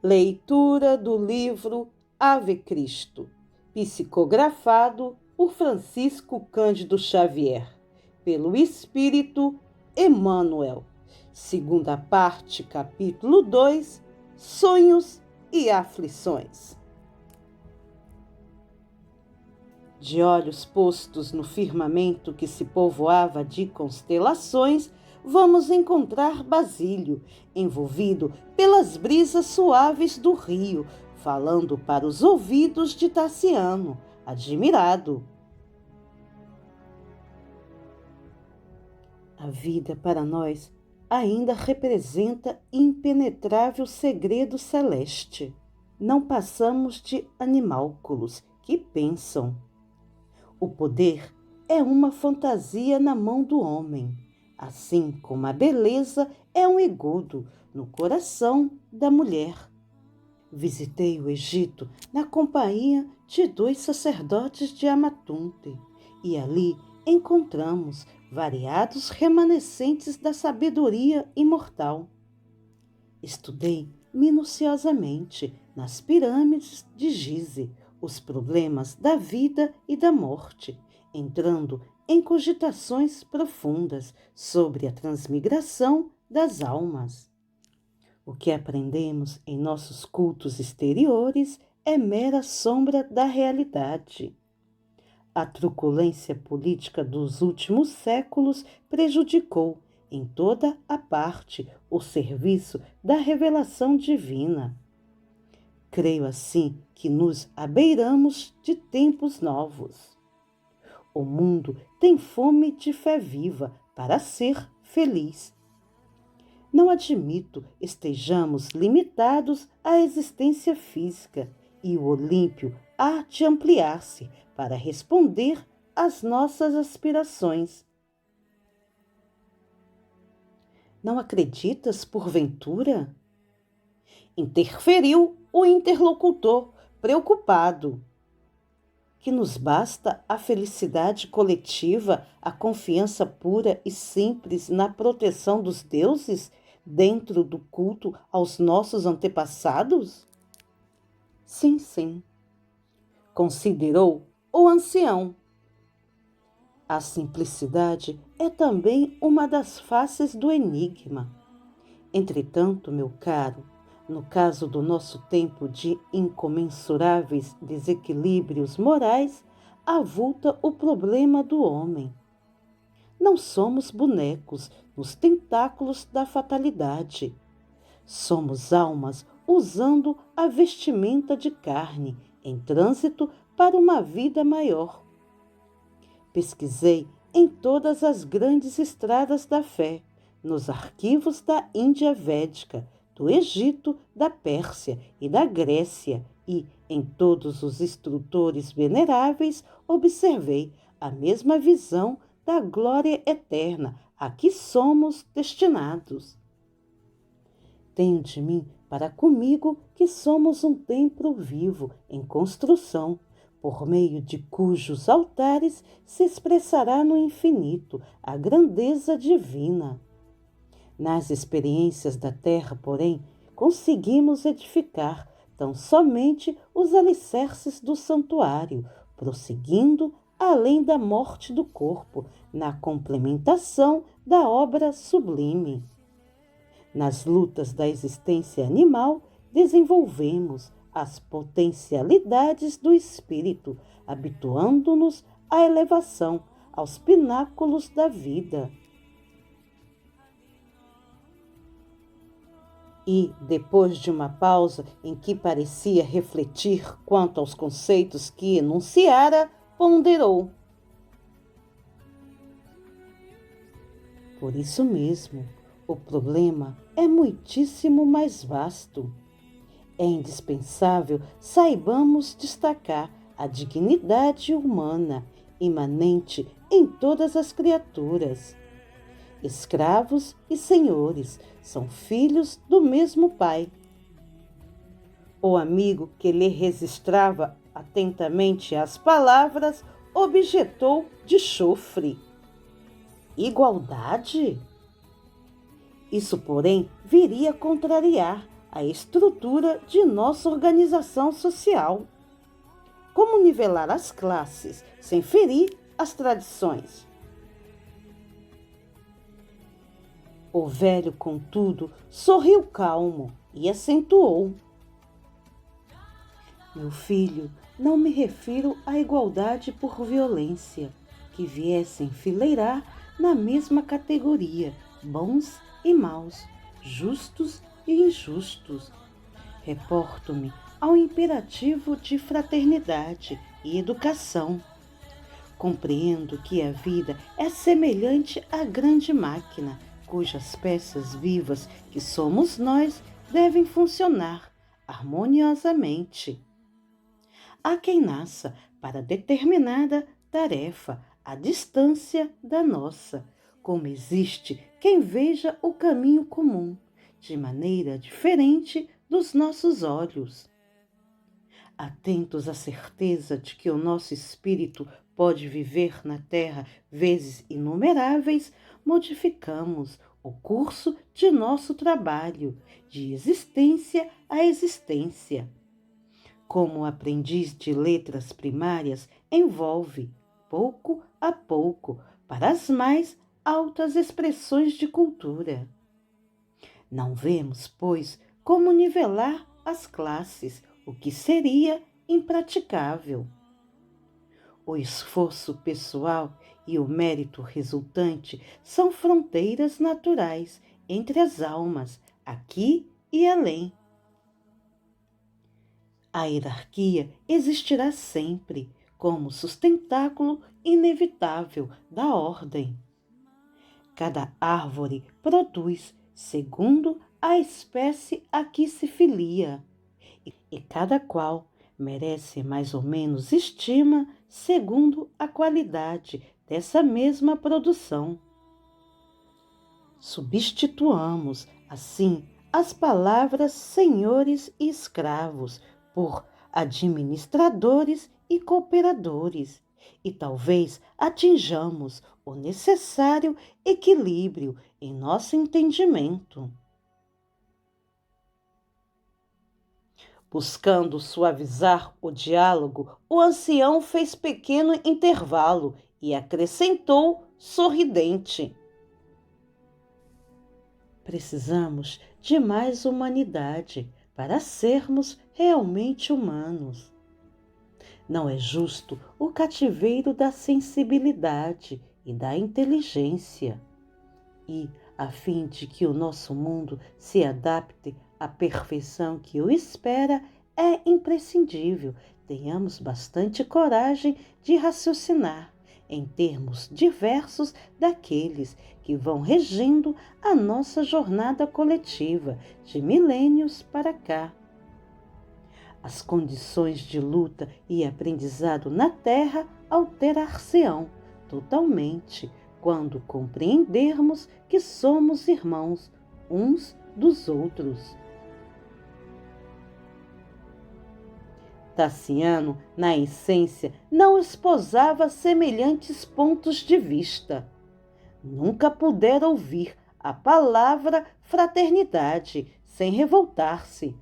Leitura do livro Ave Cristo, psicografado por Francisco Cândido Xavier, pelo Espírito Emmanuel. Segunda parte, capítulo 2, Sonhos e Aflições. De olhos postos no firmamento que se povoava de constelações, vamos encontrar Basílio, envolvido pelas brisas suaves do rio, falando para os ouvidos de Tassiano, admirado. A vida para nós ainda representa impenetrável segredo celeste. Não passamos de animálculos que pensam. O poder é uma fantasia na mão do homem, assim como a beleza é um engodo no coração da mulher. Visitei o Egito na companhia de 2 sacerdotes de Amatunte e ali encontramos variados remanescentes da sabedoria imortal. Estudei minuciosamente nas pirâmides de Gize os problemas da vida e da morte, entrando em cogitações profundas sobre a transmigração das almas. O que aprendemos em nossos cultos exteriores é mera sombra da realidade. A truculência política dos últimos séculos prejudicou, em toda a parte, o serviço da revelação divina. Creio assim que nos abeiramos de tempos novos. O mundo tem fome de fé viva para ser feliz. Não admito estejamos limitados à existência física e o Olímpio há de ampliar-se para responder às nossas aspirações. Não acreditas, porventura? Interferiu o interlocutor, preocupado. Que nos basta a felicidade coletiva, a confiança pura e simples na proteção dos deuses dentro do culto aos nossos antepassados? Sim, sim, considerou o ancião. A simplicidade é também uma das faces do enigma. Entretanto, meu caro, no caso do nosso tempo de incomensuráveis desequilíbrios morais, avulta o problema do homem. Não somos bonecos nos tentáculos da fatalidade. Somos almas usando a vestimenta de carne, em trânsito para uma vida maior. Pesquisei em todas as grandes estradas da fé, nos arquivos da Índia Védica, do Egito, da Pérsia e da Grécia, e em todos os instrutores veneráveis observei a mesma visão da glória eterna a que somos destinados. Tenho de mim para comigo que somos um templo vivo em construção, por meio de cujos altares se expressará no infinito a grandeza divina. Nas experiências da terra, porém, conseguimos edificar tão somente os alicerces do santuário, prosseguindo além da morte do corpo, na complementação da obra sublime. Nas lutas da existência animal, desenvolvemos as potencialidades do espírito, habituando-nos à elevação, aos pináculos da vida. E, depois de uma pausa em que parecia refletir quanto aos conceitos que enunciara, ponderou. Por isso mesmo, o problema é muitíssimo mais vasto. É indispensável saibamos destacar a dignidade humana imanente em todas as criaturas. Escravos e senhores são filhos do mesmo Pai. O amigo que lhe registrava atentamente as palavras objetou de chofre. Igualdade? Isso, porém, viria a contrariar a estrutura de nossa organização social. Como nivelar as classes sem ferir as tradições? O velho, contudo, sorriu calmo e acentuou: meu filho, não me refiro à igualdade por violência, que viesse enfileirar na mesma categoria bons e maus, justos e injustos. Reporto-me ao imperativo de fraternidade e educação. Compreendo que a vida é semelhante à grande máquina, cujas peças vivas, que somos nós, devem funcionar harmoniosamente. Há quem nasça para determinada tarefa à distância da nossa, como existe quem veja o caminho comum, de maneira diferente dos nossos olhos. Atentos à certeza de que o nosso espírito pode viver na terra vezes inumeráveis, modificamos o curso de nosso trabalho, de existência a existência. Como aprendiz de letras primárias, envolve, pouco a pouco, para as mais altas expressões de cultura. Não vemos, pois, como nivelar as classes, o que seria impraticável. O esforço pessoal e o mérito resultante são fronteiras naturais entre as almas, aqui e além. A hierarquia existirá sempre como sustentáculo inevitável da ordem. Cada árvore produz segundo a espécie a que se filia, e cada qual merece mais ou menos estima segundo a qualidade dessa mesma produção. Substituamos, assim, as palavras senhores e escravos por administradores e cooperadores, e talvez atinjamos o necessário equilíbrio em nosso entendimento. Buscando suavizar o diálogo, o ancião fez pequeno intervalo e acrescentou, sorridente: precisamos de mais humanidade para sermos realmente humanos. Não é justo o cativeiro da sensibilidade e da inteligência. E, a fim de que o nosso mundo se adapte à perfeição que o espera, é imprescindível tenhamos bastante coragem de raciocinar em termos diversos daqueles que vão regindo a nossa jornada coletiva de milênios para cá. As condições de luta e aprendizado na Terra alterar-se-ão totalmente quando compreendermos que somos irmãos uns dos outros. Tassiano, na essência, não esposava semelhantes pontos de vista. Nunca pudera ouvir a palavra fraternidade sem revoltar-se.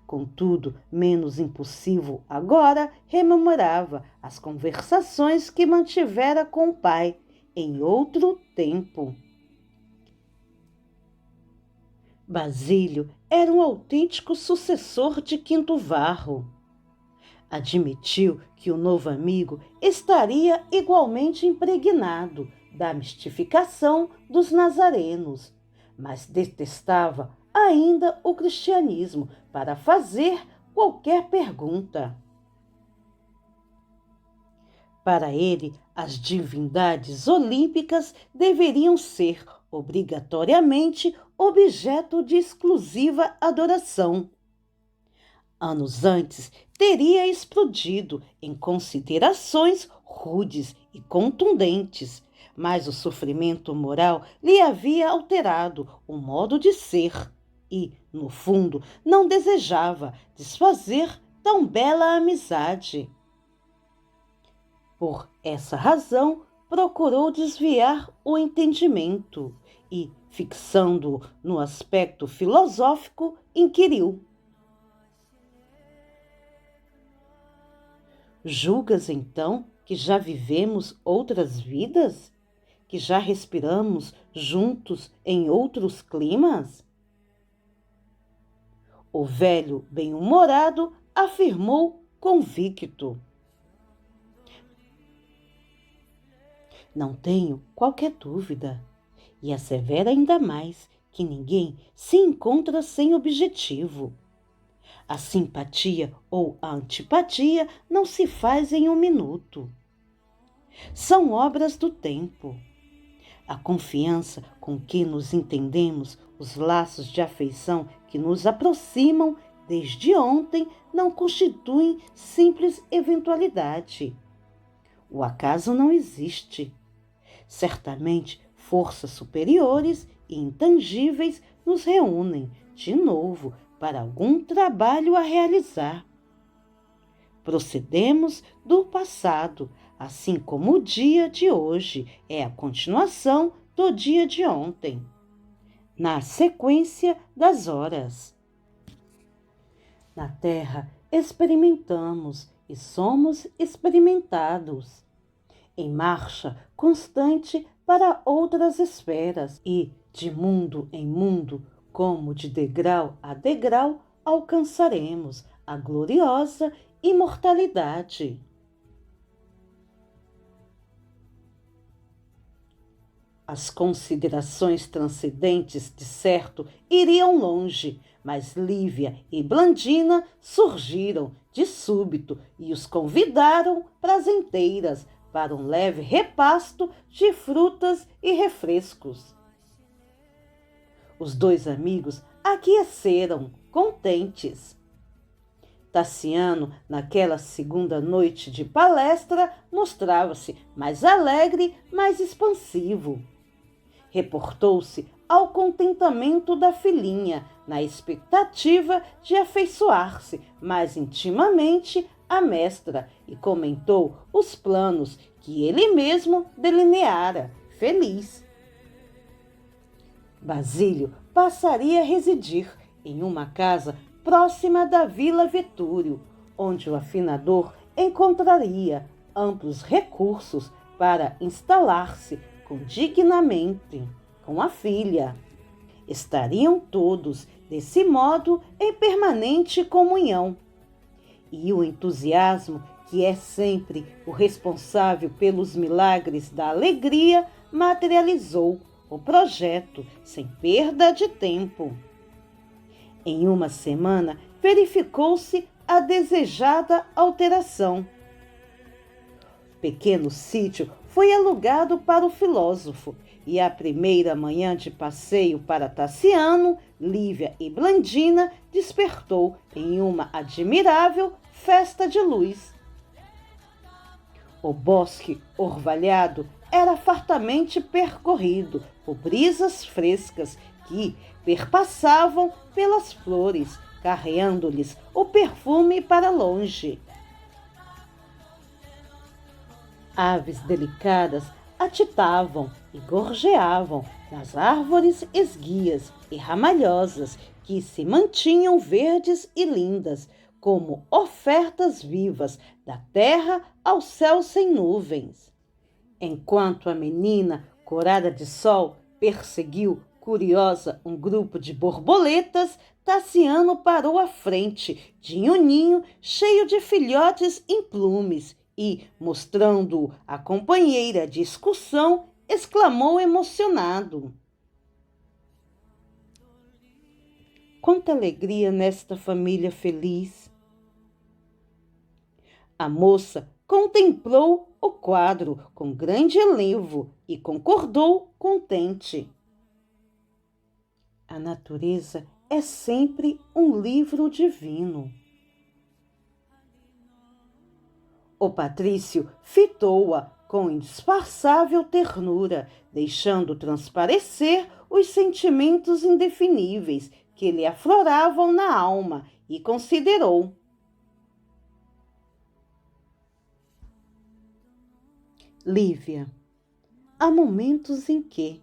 Contudo, menos impulsivo agora, rememorava as conversações que mantivera com o pai em outro tempo. Basílio era um autêntico sucessor de Quinto Varro. Admitiu que o novo amigo estaria igualmente impregnado da mistificação dos nazarenos, mas detestava ainda o cristianismo para fazer qualquer pergunta. Para ele, as divindades olímpicas deveriam ser obrigatoriamente objeto de exclusiva adoração. Anos antes, teria explodido em considerações rudes e contundentes, mas o sofrimento moral lhe havia alterado o modo de ser e, no fundo, não desejava desfazer tão bela amizade. Por essa razão, procurou desviar o entendimento e fixando no aspecto filosófico, inquiriu: julgas então que já vivemos outras vidas? Que já respiramos juntos em outros climas? O velho bem-humorado afirmou convicto: não tenho qualquer dúvida. E assevera ainda mais que ninguém se encontra sem objetivo. A simpatia ou a antipatia não se faz em um minuto. São obras do tempo. A confiança com que nos entendemos, os laços de afeição que nos aproximam desde ontem não constituem simples eventualidade. O acaso não existe. Certamente, forças superiores e intangíveis nos reúnem de novo para algum trabalho a realizar. Procedemos do passado, assim como o dia de hoje é a continuação do dia de ontem, na sequência das horas. Na Terra, experimentamos e somos experimentados, em marcha constante para outras esferas e, de mundo em mundo, como de degrau a degrau, alcançaremos a gloriosa imortalidade. As considerações transcendentes, de certo, iriam longe, mas Lívia e Blandina surgiram de súbito e os convidaram prazenteiras para um leve repasto de frutas e refrescos. Os dois amigos aqueceram, contentes. Tassiano, naquela segunda noite de palestra, mostrava-se mais alegre, mais expansivo. Reportou-se ao contentamento da filhinha, na expectativa de afeiçoar-se mais intimamente à mestra, e comentou os planos que ele mesmo delineara, feliz. Basílio passaria a residir em uma casa próxima da Vila Vetúrio, onde o afinador encontraria amplos recursos para instalar-se dignamente com a filha. Estariam todos, desse modo, em permanente comunhão. E o entusiasmo, que é sempre o responsável pelos milagres da alegria, materializou o projeto sem perda de tempo. Em uma semana, verificou-se a desejada alteração. Pequeno sítio foi alugado para o filósofo, e a primeira manhã de passeio para Tassiano, Lívia e Blandina despertou em uma admirável festa de luz. O bosque orvalhado era fartamente percorrido por brisas frescas que perpassavam pelas flores, carreando-lhes o perfume para longe. Aves delicadas atitavam e gorjeavam nas árvores esguias e ramalhosas que se mantinham verdes e lindas, como ofertas vivas da terra ao céu sem nuvens. Enquanto a menina, corada de sol, perseguiu, curiosa, um grupo de borboletas, Tassiano parou à frente de um ninho cheio de filhotes em plumes e, mostrando-o à companheira de excursão, exclamou emocionado: quanta alegria nesta família feliz! A moça contemplou o quadro com grande enlevo e concordou contente. A natureza é sempre um livro divino. O patrício fitou-a com indisfarçável ternura, deixando transparecer os sentimentos indefiníveis que lhe afloravam na alma, e considerou: Lívia, há momentos em que,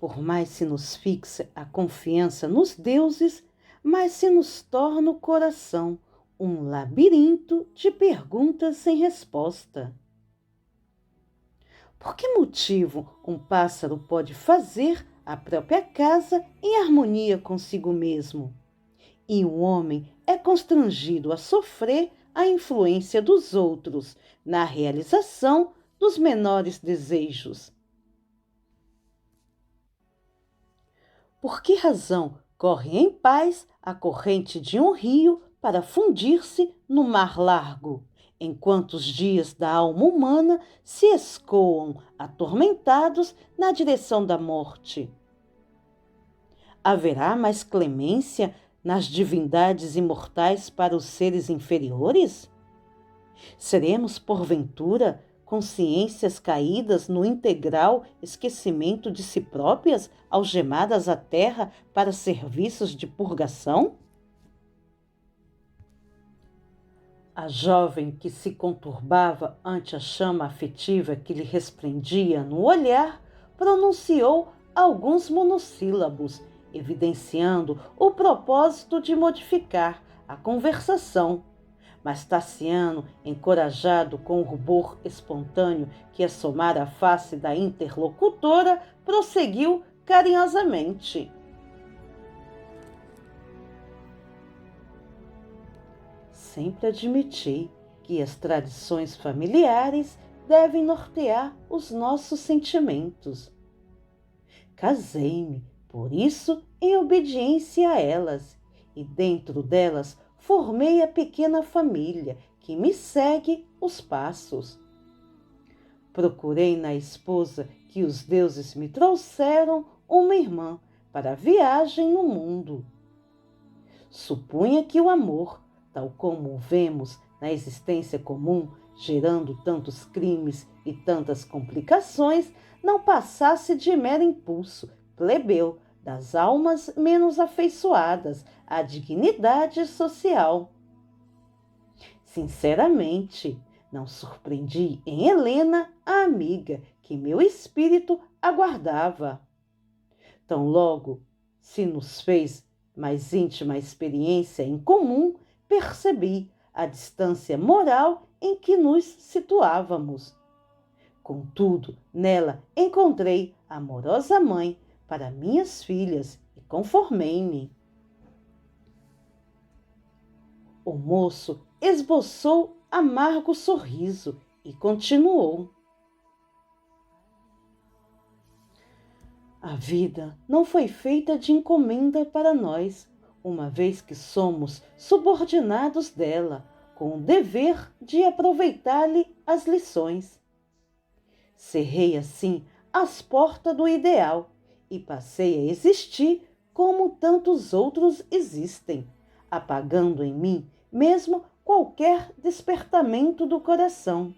Por mais se nos fixa a confiança nos deuses, mais se nos torna o coração um labirinto de perguntas sem resposta. Por que motivo um pássaro pode fazer a própria casa em harmonia consigo mesmo? E um homem é constrangido a sofrer a influência dos outros na realização dos menores desejos. Por que razão corre em paz a corrente de um rio para fundir-se no mar largo, enquanto os dias da alma humana se escoam atormentados na direção da morte? Haverá mais clemência nas divindades imortais para os seres inferiores? Seremos, porventura, consciências caídas no integral esquecimento de si próprias, algemadas à terra para serviços de purgação? A jovem que se conturbava ante a chama afetiva que lhe resplendia no olhar, pronunciou alguns monossílabos, evidenciando o propósito de modificar a conversação. Mas Tassiano, encorajado com o rubor espontâneo que assomara a face da interlocutora, prosseguiu carinhosamente. Sempre admiti que as tradições familiares devem nortear os nossos sentimentos. Casei-me, por isso, em obediência a elas, e dentro delas formei a pequena família que me segue os passos. Procurei na esposa que os deuses me trouxeram uma irmã para a viagem no mundo. Supunha que o amor, tal como o vemos na existência comum, gerando tantos crimes e tantas complicações, não passasse de mero impulso plebeu das almas menos afeiçoadas à dignidade social. Sinceramente, não surpreendi em Helena a amiga que meu espírito aguardava. Tão logo se nos fez mais íntima experiência em comum, percebi a distância moral em que nos situávamos. Contudo, nela encontrei a amorosa mãe para minhas filhas e conformei-me. O moço esboçou amargo sorriso e continuou. A vida não foi feita de encomenda para nós, uma vez que somos subordinados dela, com o dever de aproveitar-lhe as lições. Cerrei assim as portas do ideal e passei a existir como tantos outros existem, apagando em mim mesmo qualquer despertamento do coração.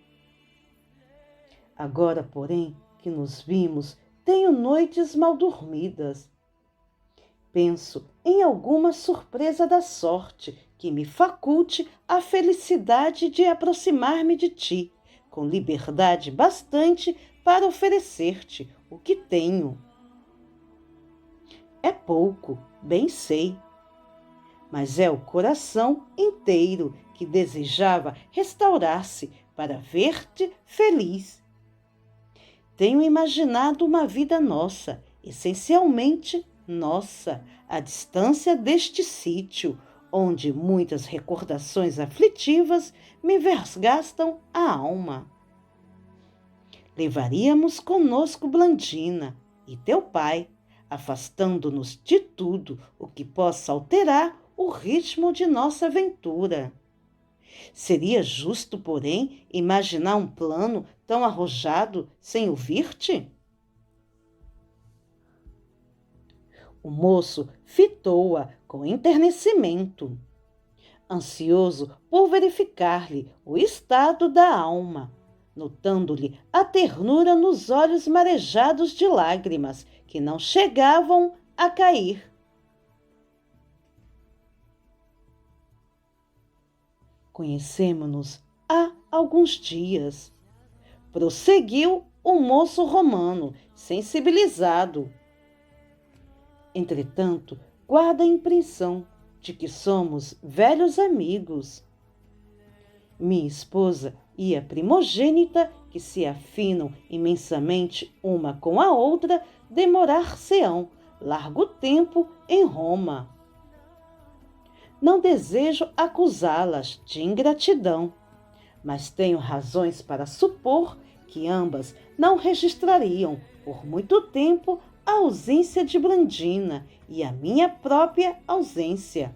Agora, porém, que nos vimos, tenho noites mal dormidas. Penso em alguma surpresa da sorte que me faculte a felicidade de aproximar-me de ti, com liberdade bastante para oferecer-te o que tenho. É pouco, bem sei, mas é o coração inteiro que desejava restaurar-se para ver-te feliz. Tenho imaginado uma vida nossa, essencialmente nossa, à distância deste sítio, onde muitas recordações aflitivas me vergastam a alma. Levaríamos conosco Blandina e teu pai, afastando-nos de tudo o que possa alterar o ritmo de nossa aventura. Seria justo, porém, imaginar um plano tão arrojado sem ouvir-te? O moço fitou-a com enternecimento, ansioso por verificar-lhe o estado da alma, notando-lhe a ternura nos olhos marejados de lágrimas que não chegavam a cair. Conhecemo-nos há alguns dias, prosseguiu o moço romano, sensibilizado. Entretanto, guarda a impressão de que somos velhos amigos. Minha esposa e a primogênita, que se afinam imensamente uma com a outra, demorar-se-ão largo tempo em Roma. Não desejo acusá-las de ingratidão, mas tenho razões para supor que ambas não registrariam por muito tempo a ausência de Blandina e a minha própria ausência.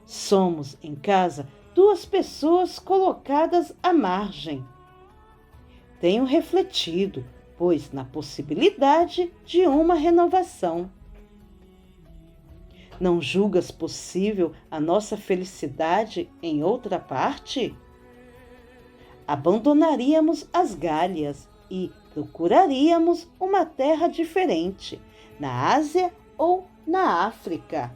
Somos, em casa, duas pessoas colocadas à margem. Tenho refletido, pois, na possibilidade de uma renovação. Não julgas possível a nossa felicidade em outra parte? Abandonaríamos as Gálias e procuraríamos uma terra diferente, na Ásia ou na África.